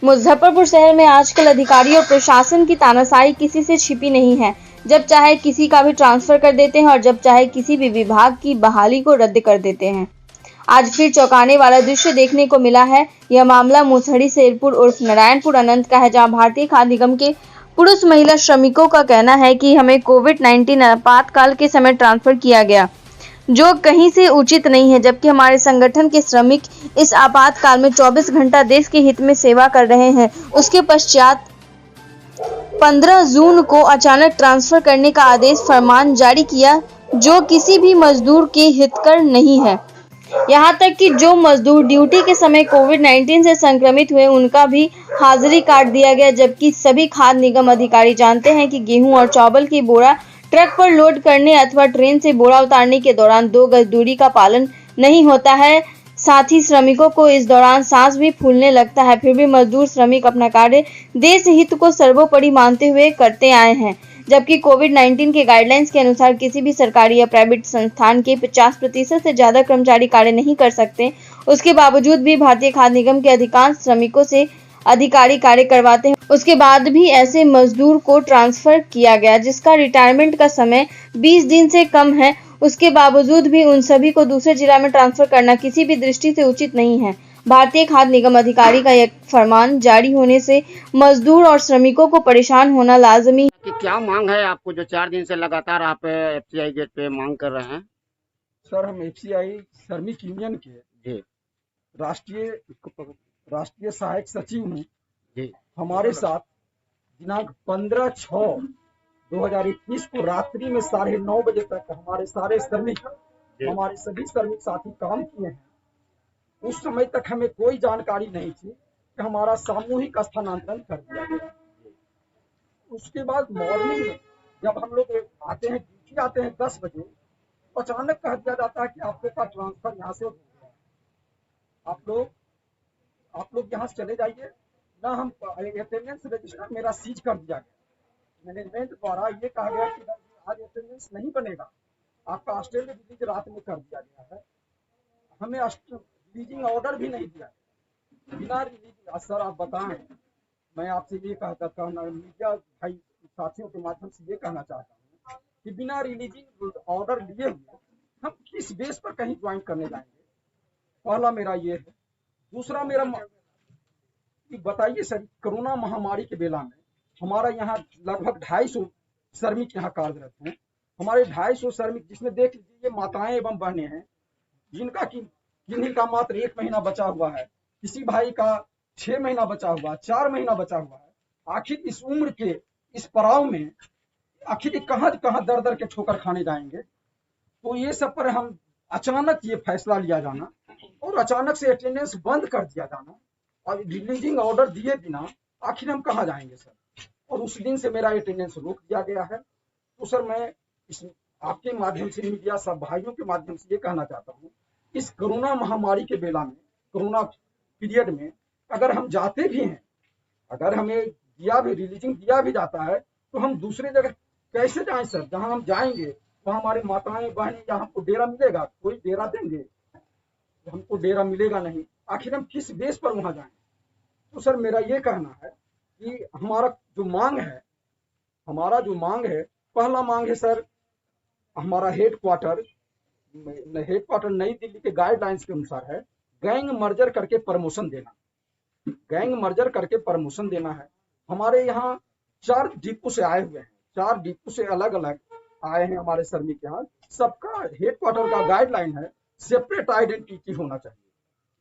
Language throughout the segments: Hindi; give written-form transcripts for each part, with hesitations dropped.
मुजफ्फरपुर शहर में आजकल अधिकारी और प्रशासन की तानाशाही किसी से छिपी नहीं है। जब चाहे किसी का भी ट्रांसफर कर देते हैं और जब चाहे किसी भी विभाग की बहाली को रद्द कर देते हैं। आज फिर चौंकाने वाला दृश्य देखने को मिला है। यह मामला मुसहरी शेरपुर उर्फ नारायणपुर अनंत का है, जहां भारतीय खाद्य निगम के पुरुष महिला श्रमिकों का कहना है कि हमें कोविड-19 आपातकाल के समय ट्रांसफर किया गया, जो कहीं से उचित नहीं है। जबकि हमारे संगठन के श्रमिक इस आपातकाल में 24 घंटा देश के हित में सेवा कर रहे हैं। उसके पश्चात 15 जून को अचानक ट्रांसफर करने का आदेश फरमान जारी किया, जो किसी भी मजदूर के हितकर नहीं है। यहाँ तक कि जो मजदूर ड्यूटी के समय कोविड-19 से संक्रमित हुए, उनका भी हाजिरी काट दिया गया। जबकि सभी खाद्य निगम अधिकारी जानते हैं कि गेहूं और चावल की बोरा ट्रक पर लोड करने अथवा ट्रेन से बोरा उतारने के दौरान 2 गज दूरी का पालन नहीं होता है। साथ ही श्रमिकों को इस दौरान सांस भी फूलने लगता है। फिर भी मजदूर श्रमिक अपना कार्य देश हित को सर्वोपरि मानते हुए करते आए हैं। जबकि कोविड-19 के गाइडलाइंस के अनुसार किसी भी सरकारी या प्राइवेट संस्थान के 50% से ज्यादा कर्मचारी कार्य नहीं कर सकते। उसके बावजूद भी भारतीय खाद्य निगम के अधिकांश श्रमिकों से अधिकारी कार्य करवाते हैं। उसके बाद भी ऐसे मजदूर को ट्रांसफर किया गया, जिसका रिटायरमेंट का समय 20 दिन से कम है। उसके बावजूद भी उन सभी को दूसरे जिला में ट्रांसफर करना किसी भी दृष्टि से उचित नहीं है। भारतीय खाद्य निगम अधिकारी का यह फरमान जारी होने से मजदूर और श्रमिकों को परेशान होना लाजमी कि क्या मांग है आपको, जो 4 दिन से लगातार आप एफसीआई गेट पे मांग कर रहे हैं? सर, हम एफसीआई श्रमिक यूनियन के जी राष्ट्रीय राष्ट्रीय सहायक सचिव हैं। जी हमारे साथ दिनांक 15/6/2021 को रात्रि में 9:30 बजे तक हमारे सारे श्रमिक, हमारे सभी श्रमिक साथी काम किए हैं। उस समय तक हमें कोई जानकारी नहीं थी कि हमारा सामूहिक स्थानांतरण कर दिया गया। उसके बाद मॉर्निंग में जब हम लोग आते हैं, ड्यूटी आते हैं 10 बजे, अचानक कह दिया जाता है कि आपके पास ट्रांसफर यहाँ से हो गया, आप लोग यहाँ से चले जाइए ना। हम अटेंडेंस रजिस्टर मेरा सीज कर दिया गया। मैनेजमेंट द्वारा ये कहा गया कि आज अटेंडेंस नहीं बनेगा, आपका हॉस्टल में रिलीज रात में कर दिया गया है। हमें रिलीजिंग ऑर्डर भी नहीं दिया, बिना रिलीजिंग। सर आप बताएं, मैं आपसे ये कहता हूँ, मीडिया भाई साथियों के माध्यम से ये कहना चाहता हूँ कि बिना रिलीजिंग ऑर्डर लिए हुए हम किस बेस पर कहीं ज्वाइन करने जाएंगे? पहला मेरा ये है। दूसरा मेरा बताइए सर, कोरोना महामारी के बेला में हमारा यहाँ लगभग 250 श्रमिक यहाँ कार्यरत हैं। हमारे 250 श्रमिक, जिसमें देख लीजिए माताएं एवं बहनें हैं, जिनका किन्हीं का मात्र 1 महीना बचा हुआ है, किसी भाई का 6 महीना बचा हुआ, 4 महीना बचा हुआ है। आखिर इस उम्र के इस पड़ाव में आखिर कहाँ कहाँ दर दर के ठोकर खाने जाएंगे? तो ये सब पर हम अचानक ये फैसला लिया जाना और अचानक से अटेंडेंस बंद कर दिया जाना और रिलीजिंग ऑर्डर दिए बिना आखिर हम कहाँ जाएंगे सर? और उस दिन से मेरा अटेंडेंस रोक दिया गया है। तो सर मैं इस आपके माध्यम से, मीडिया सब भाइयों के माध्यम से ये कहना चाहता हूँ, इस कोरोना महामारी के बेला में, कोरोना पीरियड में अगर हम जाते भी हैं, अगर हमें रिलीजिंग दिया भी जाता है, तो हम दूसरे जगह कैसे जाएं सर? जहां हम जाएंगे वहां हमारी माताएं बहनें, जहां हमको डेरा मिलेगा, कोई डेरा देंगे? हमको डेरा मिलेगा नहीं। आखिर हम किस बेस पर वहां जाएं? तो सर मेरा ये कहना है कि हमारा जो मांग है, पहला मांग है सर, हमारा हेडक्वार्टर नई दिल्ली के गाइडलाइंस के अनुसार है, गैंग मर्जर करके प्रमोशन देना है। हमारे यहाँ 4 डिपो से आए हुए हैं, 4 डिपो से अलग अलग आए हैं हमारे श्रमिक। यहाँ सबका हेडक्वार्टर का गाइडलाइन है, सेपरेट आइडेंटिटी होना चाहिए।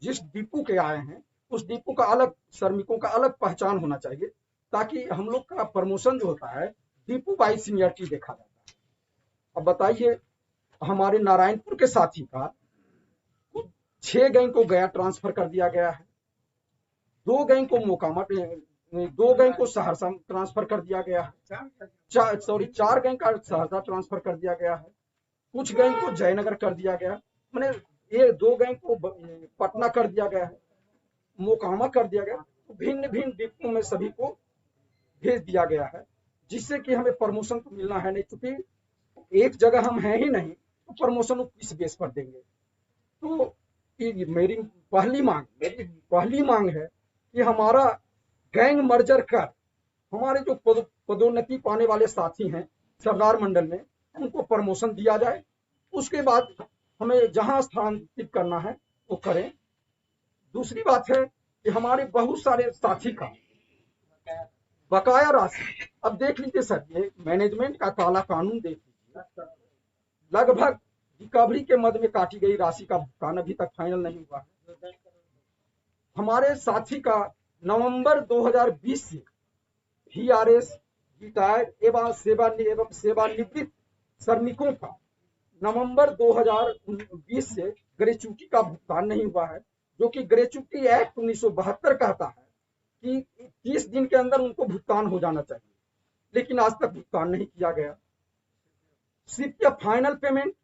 जिस डिपो के आए हैं उस डिपो का अलग, श्रमिकों का अलग पहचान होना चाहिए, ताकि हम लोग का प्रमोशन जो होता है डिपो बाई सीनियरिटी देखा जाता है। अब बताइए, हमारे नारायणपुर के साथी का 6 गैंग को गया ट्रांसफर कर दिया गया है, 2 गैंग को मोकामा, 2 गैंग को सहरसा ट्रांसफर कर दिया गया है, 4 गैंग का सहरसा ट्रांसफर कर दिया गया है, कुछ गैंग को जयनगर कर दिया गया, मैंने ये 2 गैंग को पटना कर दिया गया है, मोकामा कर दिया गया। भिन्न भिन्न डिपो में सभी को भेज दिया गया है, जिससे कि हमें प्रमोशन तो मिलना है नहीं, क्योंकि एक जगह हम हैं ही नहीं, तो प्रमोशन किस बेस पर देंगे? तो मेरी पहली मांग है कि हमारा गैंग मर्जर कर हमारे जो पदोन्नति पाने वाले साथी हैं सरदार मंडल में, उनको प्रमोशन दिया जाए। उसके बाद हमें जहां स्थानांतरित करना है वो करें। दूसरी बात है कि हमारे बहुत सारे साथी का बकाया राशि, अब देख लीजिए सर, ये मैनेजमेंट का काला कानून देख लीजिए, लगभग रिकवरी के मद में काटी गई राशि का भुगतान अभी तक फाइनल नहीं हुआ है। हमारे साथी का नवंबर 2020 से VRS रिटायर्ड एवं सेवानिवृत्त श्रमिकों का नवंबर 2020 से ग्रेच्युटी का भुगतान नहीं हुआ है, जो कि ग्रेच्युटी एक्ट 1972 कहता है कि 30 दिन के अंदर उनको भुगतान हो जाना चाहिए, लेकिन आज तक भुगतान नहीं किया गया। सीपीएफ फाइनल पेमेंट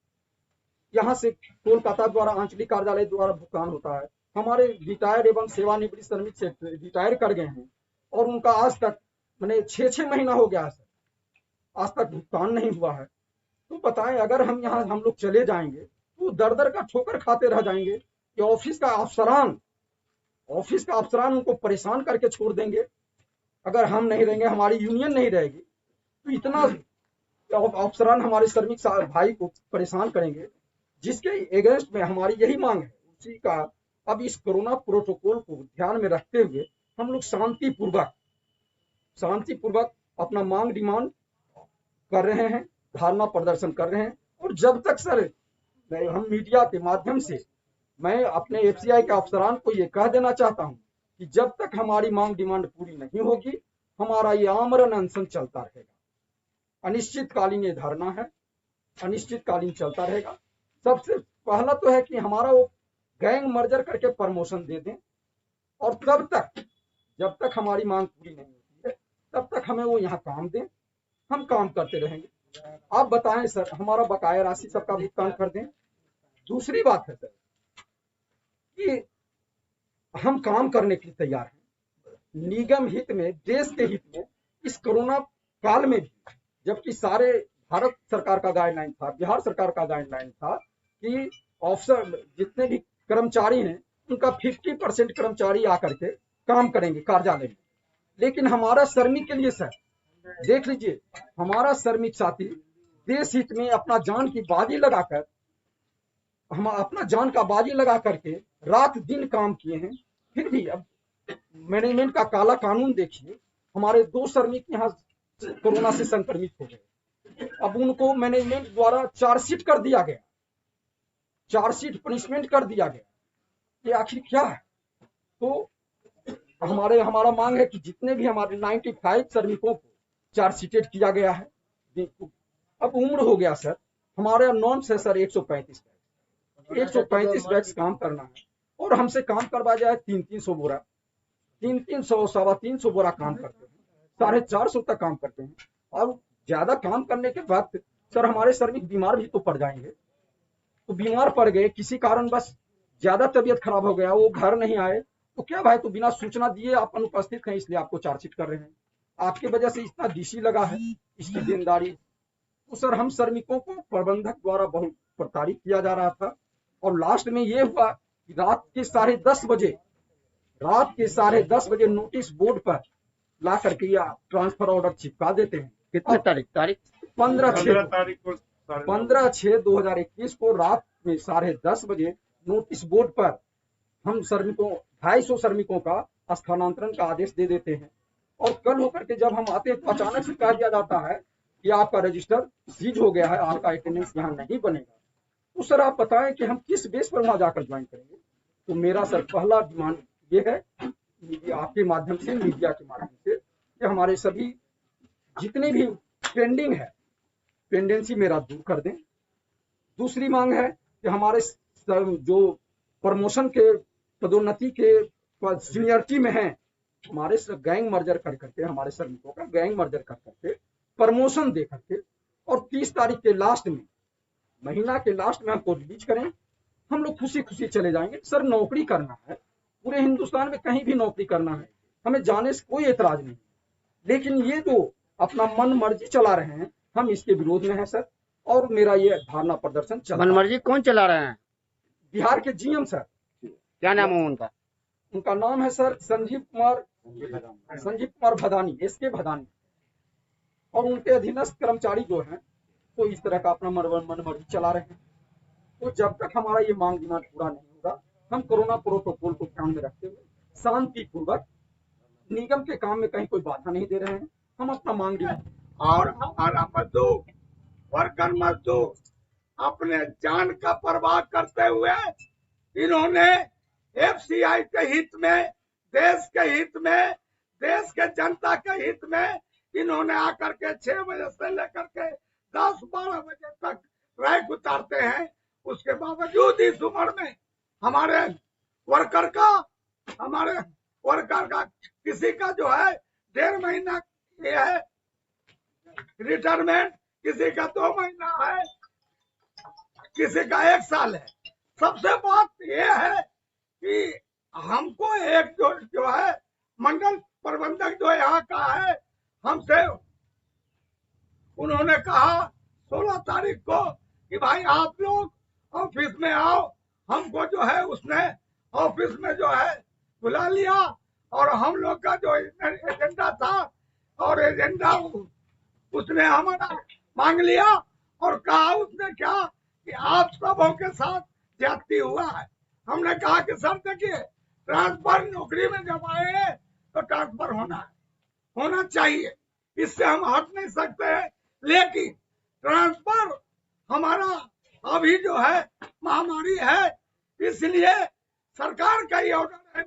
यहाँ से कोलकाता द्वारा आंचलिक कार्यालय द्वारा भुगतान होता है। हमारे रिटायर्ड एवं सेवानिवृत्त श्रमिक से रिटायर कर गए हैं और उनका आज तक मैंने 6 महीना हो गया है सर, आज तक भुगतान नहीं हुआ है। तो बताएं, अगर हम यहाँ हम लोग चले जाएंगे तो दर दर का ठोकर खाते रह जाएंगे कि ऑफिस का अफसरान उनको परेशान करके छोड़ देंगे। अगर हम नहीं रहेंगे, हमारी यूनियन नहीं रहेगी, तो इतना अफसरान हमारे श्रमिक भाई को परेशान करेंगे, जिसके एगेंस्ट में हमारी यही मांग है। उसी का अब इस कोरोना प्रोटोकॉल को ध्यान में रखते हुए हम लोग शांतिपूर्वक अपना मांग डिमांड कर रहे हैं, धरना प्रदर्शन कर रहे हैं। और जब तक सर हम मीडिया के माध्यम से मैं अपने FCI के अफसरान को ये कह देना चाहता हूं कि जब तक हमारी मांग डिमांड पूरी नहीं होगी, हमारा ये आमरण अनशन चलता रहेगा। अनिश्चितकालीन ये धरना है, अनिश्चितकालीन चलता रहेगा। सबसे पहला तो है कि हमारा वो गैंग मर्जर करके प्रमोशन दे दें, और तब तक जब तक हमारी मांग पूरी नहीं होती है तब तक हमें वो यहाँ काम दें, हम काम करते रहेंगे। आप बताएं सर, हमारा बकाया राशि सबका भुगतान कर दें। दूसरी बात है सर कि हम काम करने के लिए तैयार हैं, निगम हित में, देश के हित में, इस कोरोना काल में भी, जबकि सारे भारत सरकार का गाइडलाइन था, बिहार सरकार का गाइडलाइन था कि ऑफिसर जितने भी कर्मचारी हैं उनका 50% कर्मचारी आकर के काम करेंगे कार्यालय में। लेकिन हमारा श्रमिक के लिए सर देख लीजिए, हमारा श्रमिक साथी देश हित में अपना जान की बाजी लगाकर, हम अपना जान का बाजी लगा करके रात दिन काम किए हैं। फिर भी अब मैनेजमेंट का काला कानून देखिए, हमारे 2 श्रमिक यहाँ कोरोना से संक्रमित हो गए। अब उनको मैनेजमेंट द्वारा चार्जशीट कर दिया गया, चार्जशीट पनिशमेंट कर दिया गया। ये आखिर क्या है? तो हमारा मांग है कि जितने भी हमारे 95 श्रमिकों को चार्जशीटेड किया गया है, अब उम्र हो गया सर, हमारे नॉर्म्स है सर 135 बैग्स काम करना है, और हमसे काम करवा जाए 300 बोरा, 300 सवा 300 बोरा काम करते हैं, 450 तक काम करते हैं। और ज्यादा काम करने के बाद सर हमारे श्रमिक बीमार भी तो पड़ जाएंगे। तो बीमार पड़ गए, किसी कारण बस ज्यादा तबीयत खराब हो गया, वो घर नहीं आए, तो क्या भाई, तो बिना सूचना दिए आप अनुपस्थित हैं, इसलिए आपको चार्जशीट कर रहे हैं। आपकी वजह से इतना DC लगा है, इसकी देनदारी। तो सर हम श्रमिकों को प्रबंधक द्वारा बहुत प्रताड़ित किया जा रहा था, और लास्ट में ये हुआ कि रात के 10:30 बजे नोटिस बोर्ड पर ला करके या ट्रांसफर ऑर्डर चिपका देते हैं। कितने तारीख 15/6/2021 को रात में 10:30 बजे नोटिस बोर्ड पर हम श्रमिकों 250 श्रमिकों का स्थानांतरण का आदेश दे देते हैं। और कल होकर के जब हम आते हैं तो अचानक से कह दिया जाता है कि आपका रजिस्टर सीज हो गया है, आपका अटेंडेंस यहाँ नहीं बनेगा। तो सर आप बताएं कि हम किस बेस पर वहां जाकर ज्वाइन करेंगे। तो मेरा सर पहला डिमांड ये है, आपके माध्यम से, मीडिया के माध्यम से, कि हमारे सभी जितने भी पेंडिंग है पेंडेंसी मेरा दूर कर दें। दूसरी मांग है कि हमारे जो प्रमोशन के पदोन्नति के सीनियरिटी में है, हमारे गैंग मर्जर कर करके, हमारे श्रमिकों का गैंग मर्जर कर करके प्रमोशन दे करके, और 30 तारीख के लास्ट में, महीना के लास्ट में हमको रिलीज करें, हम लोग खुशी खुशी चले जाएंगे। सर नौकरी करना है, पूरे हिंदुस्तान में कहीं भी नौकरी करना है, हमें जाने से कोई एतराज नहीं, लेकिन ये जो अपना मन मर्जी चला रहे हैं, हम इसके विरोध में हैं सर। और मेरा ये धरना प्रदर्शन चल, मन मर्जी कौन चला रहे हैं? बिहार के GM सर। क्या नाम है उनका? उनका नाम है सर संजीव कुमार भदानी, एसके भदानी। और उनके अधीनस्थ कर्मचारी जो हैं तो इस तरह का अपना मनमर्जी चला रहे हैं। तो जब तक हमारा ये मांग डिमांड पूरा नहीं होगा, हम कोरोना प्रोटोकॉल को ध्यान में रखते हुए शांतिपूर्वक निगम के काम में कहीं कोई बाधा नहीं दे रहे हैं। हम अपना मांग डिमांड और हमारा मजदूर, वर्कर मजदूर अपने जान का परवाह करते हुए इन्होंने एफसीआई के हित में, देश के हित में, देश के जनता के हित में इन्होंने आकर के 6 बजे से लेकर के 10-12 बजे तक रैक उतारते हैं। उसके बावजूद इस उम्र में हमारे वर्कर का किसी का जो है 1.5 महीना ये है रिटायरमेंट, किसी का 2 महीना है, किसी का 1 साल है। सबसे बात ये है कि हमको एक जो है मंडल प्रबंधक जो यहाँ का है, हमसे उन्होंने कहा 16 तारीख को कि भाई आप लोग ऑफिस में आओ। हमको जो है उसने ऑफिस में जो है बुला लिया और हम लोग का जो एजेंडा था और एजेंडा उसने हमारा मांग लिया और कहा उसने क्या कि आप सबों के साथ ज्यादती हुआ है। हमने कहा कि सर देखिए, ट्रांसफर नौकरी में जब आए तो ट्रांसफर होना चाहिए, इससे हम हट नहीं सकते हैं। लेकिन ट्रांसफर हमारा अभी जो है महामारी है, इसलिए सरकार का ये ऑर्डर है,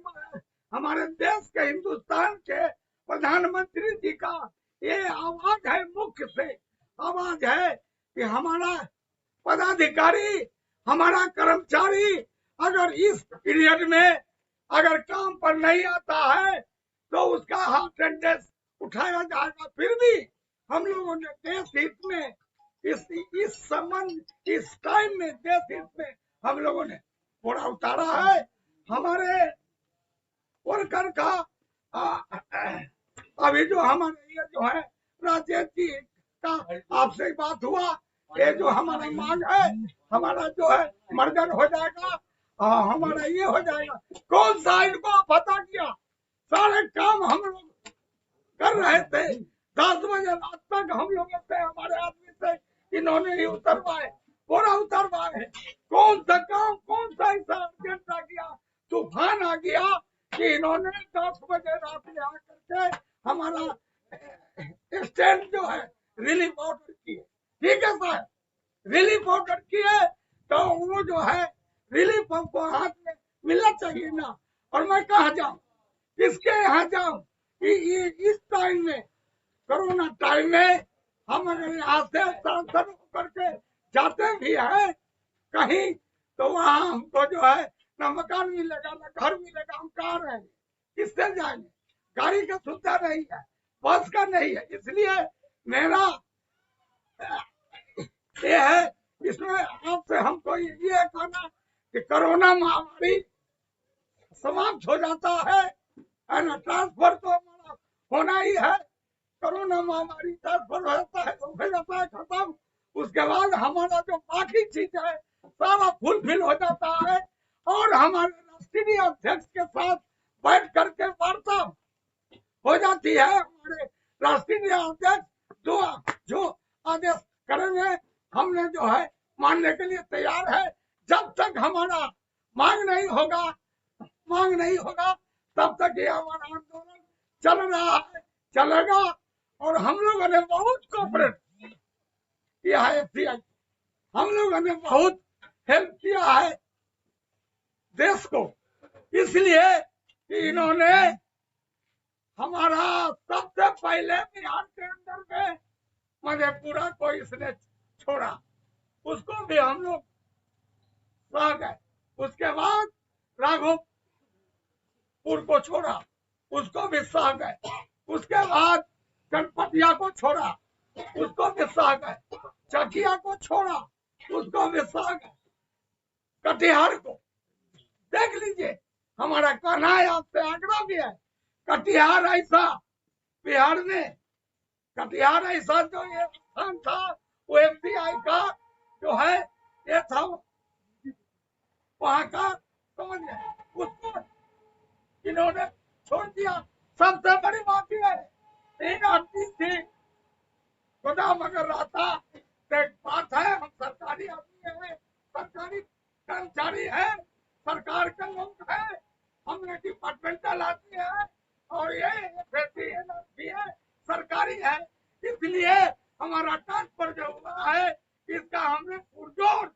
हमारे देश के हिंदुस्तान के प्रधानमंत्री जी का ये आवाज है, मुख्य से आवाज है कि हमारा पदाधिकारी, हमारा कर्मचारी अगर इस पीरियड में अगर काम पर नहीं आता है तो उसका हाफ अटेंडेंस उठाया जाएगा। फिर भी हम लोगों ने देश हित में इस टाइम में देश हित में हम लोगों ने पूरा उतारा है। हमारे वर्कर का अभी जो हमारे ये जो है राजेश जी का आपसे बात हुआ, ये जो हमारा मांग है, हमारा जो है मर्जर हो जाएगा, हमारा ये हो जाएगा। कौन सा इनको पता किया, सारे काम हम लोग कर रहे थे। 10 बजे रात तक हम लोगों से, हमारे आदमी से इन्होंने ही उतरवाए, पूरा उतरवाए। कौन सा काम, कौन सा ऐसा अर्जेंट आ गया, तूफान आ गया कि इन्होंने 10 बजे रात में आकर के हमारा स्टैंड जो है रिलीफ ऑर्डर किए। ठीक है सर, रिलीफ ऑर्डर किए तो वो जो है रिलीफ हमको हाथ में मिलना चाहिए ना। और मैं कहाँ जाऊं, किसके यहाँ जाऊं? इस टाइम में, कोरोना टाइम में हम अगर यहाँ से ट्रांसफर होकर के जाते भी हैं कहीं तो वहाँ हमको जो है न मकान मिलेगा, न घर मिलेगा। हम कहाँ रहेंगे, किससे जाएंगे? गाड़ी का सुविधा नहीं है, बस का नहीं है। इसलिए मेरा ये है, इसमें आपसे हमको ये कहना कि कोरोना महामारी समाप्त हो जाता है ना, ट्रांसफर तो हमारा होना ही है। कोरोना महामारी ट्रांसफर हो जाता है तो हो जाता है खत्म। उसके बाद हमारा जो बाकी चीज है सारा फुलफिल हो जाता है और हमारे राष्ट्रीय अध्यक्ष के साथ बैठ करके वार्ता हो जाती है। हमारे राष्ट्रीय अध्यक्ष जो आदेश करेंगे हमने जो है मानने के लिए तैयार है। जब तक हमारा मांग नहीं होगा तब तक ये हमारा आंदोलन चल रहा है, चलेगा। और हम लोगों ने बहुत कोऑपरेट किया है, हम लोगों ने बहुत हेल्प किया है देश को, इसलिए कि इन्होंने हमारा सबसे पहले बिहार के अंदर में मधेपुरा को इसने छोड़ा, उसको भी हम लोग सह गए। उसके बाद राघोपुर को छोड़ा, उसको भी सह गए। उसके बाद गणपतिया को छोड़ा, उसको भी सह गए। चकिया को छोड़ा, उसको भी सह गए। कटिहार को देख लीजिए, हमारा कहना है, आपसे आग्रह भी है, कटिहार ऐसा बिहार में, कटिहार ऐसा जो ये स्थान था वो एफसीआई का जो है ये था, वहां का समझ गए उसको इन्होंने छोड़ दिया। सबसे बड़ी बात यह है 3 आदमी थी, गोदाम अगर रहता तो एक बात है, हम सरकारी आदमी है, सरकारी कर्मचारी है, सरकार के लोग है, हमने डिपार्टमेंटल आदमी है और ये भी है, सरकारी है, इसलिए हमारा ट्रांसफर जो हुआ है इसका हमने पुरजोर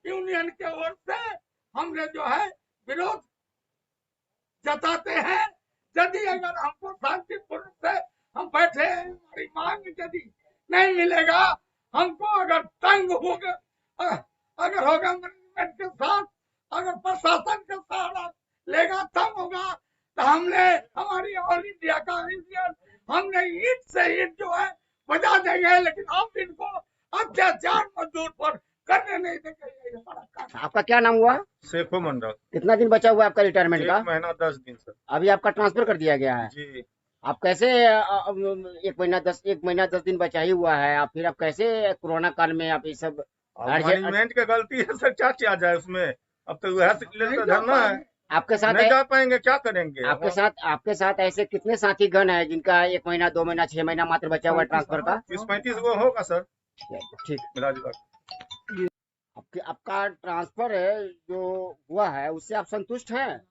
यूनियन के ओर से हमने जो है विरोध जताते हैं। यदि अगर हमको शांतिपूर्ण से हम बैठे हैं, हमारी मांग यदि नहीं मिलेगा, हमको अगर तंग होगा, अगर होगा मैनेजमेंट के साथ, अगर प्रशासन के साथ लेगा तंग होगा, तो हमने हमारी ऑल इंडिया का यूनियन हमने ईट से ईट जो है बजा देंगे, लेकिन हम इनको अत्याचार मजदूर पर करने नहीं देंगे। ये बड़ा काम। आपका क्या नाम हुआ? शेखो मंडल। कितना दिन बचा हुआ है आपका रिटायरमेंट का? 1 महीना 10 दिन सर। अभी आपका ट्रांसफर कर दिया गया है। जी। आप कैसे 1 महीना 10 दिन बचा ही हुआ है, आप फिर आप कैसे कोरोना काल में आप ये सब मैनेजमेंट की गलती है सर, क्या किया जाए उसमें। अब तो वह तो धरना है, आपके साथ नहीं जा पाएंगे, क्या करेंगे। आपके साथ ऐसे कितने साथी गण है जिनका 1 महीना 2 महीना 6 महीना मात्र बचा हुआ है ट्रांसफर का? 30-35 वो होगा सर। ठीक। मिला जुला आपका ट्रांसफर है जो हुआ है उससे आप संतुष्ट हैं?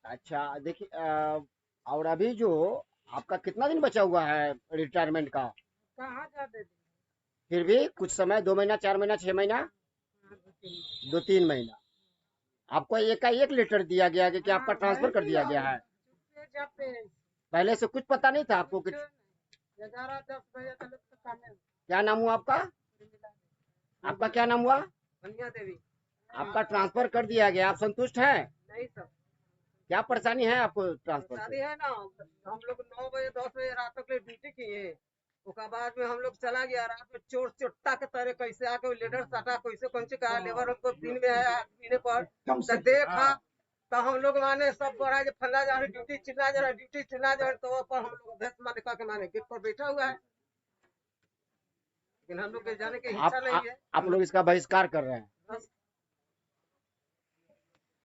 अच्छा देखिए और अभी जो आपका कितना दिन बचा हुआ है रिटायरमेंट का? फिर भी कुछ समय 2 महीना 4 महीना 6 महीना 2-3 महीना आपको एक लेटर दिया गया है कि आपका ट्रांसफर कर दिया गया है। पहले से कुछ पता नहीं था आपको? क्या नाम हुआ आपका? आपका क्या नाम हुआ? देवी। आपका ट्रांसफर कर दिया गया, आप संतुष्ट हैं? नहीं सर, क्या परेशानी है आपको ट्रांसफर शादी से? है ना, हम लोग 9 बजे 10 बजे रात तक ड्यूटी किए, उसके बाद में हम लोग चला गया, रात में चोर चोट्टा के तरह कैसे आके लेटर सटा, कैसे कौन से कहा लेबर हमको दिन में आया पीने पर तो देखा, तो हम लोग माने सब बड़ा जो फल्ला जा रहा ड्यूटी चिल्ला जा रहा ड्यूटी चिल्ला जा रहा, तो पर हम लोग अभ्यस्त माने का के माने गेट पर बैठा हुआ है, लेकिन हम लोग के जाने की इच्छा नहीं है। आप लोग इसका बहिष्कार कर रहे हैं?